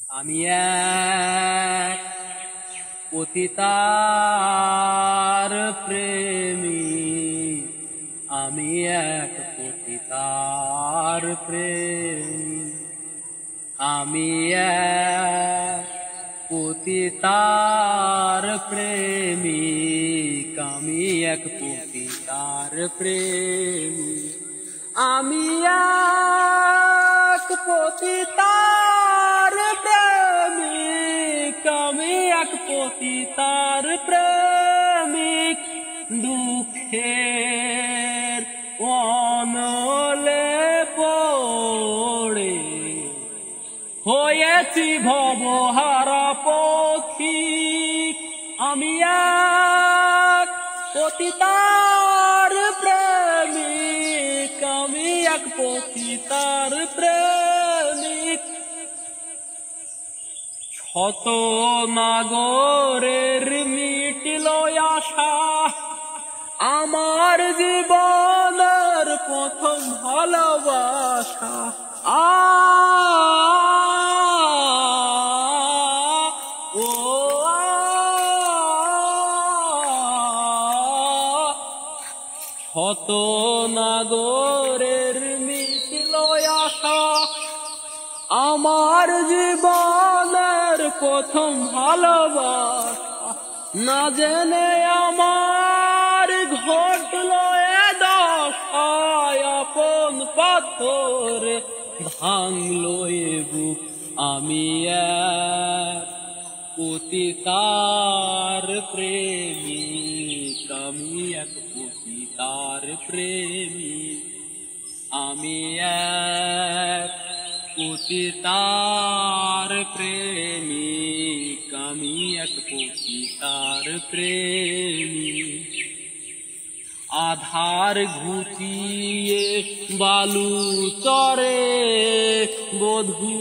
আমি এক পতিতার প্রেমিক, আমি এক পতিতার প্রেমিক, আমি এক পতিতার প্রেমিক, আমি এক পতিতার প্রেমিক, আমি এক পতিতার প্রেমিক, আমি এক পতিতার প্রেমিক, দুঃখের অনলে পড়ে হয়েছি ভবহারা পথিক, আমি এক পতিতার প্রেমিক, আমি এক পতিতার প্রেমিক। শত নাগরের মিটিল আশা, আমার জীবনের প্রথম ভালোবাসা, শত নাগরের মিটিল আশা, আমার জীবনের প্রথম ভালোবাসা, না জেনে আমার ঘটল এ দশা, আপন পাথরে ভাঙলো এ বুক, আমি এক পতিতার প্রেমিক, আমি এক পতিতার প্রেমিক, আমি এক পতিতার প্রেমিক, আমি এক পতিতার প্রেমিক। আধার ঘুচিয়ে বালু চরে বধূ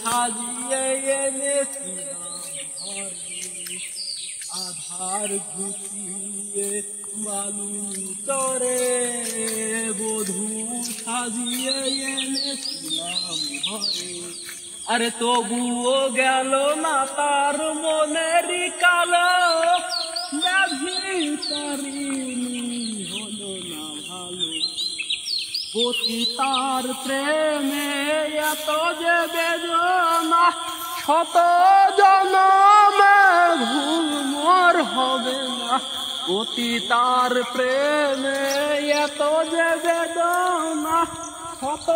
সাজিয়ে এনেছি, আধার ঘুচিয়ে বালু চরে বধূ সাজিয়ে এনেছিলাম ঘরে, আরে তবুও গেল না তার মনের কালো, ব্যাধিকারিণী হলো না ভালো, পতিতার প্রেমে এত যে বেদনা, শত জনমে ভুল মোর হবে না, পতিতার প্রেমে এত যে বেদনা, শত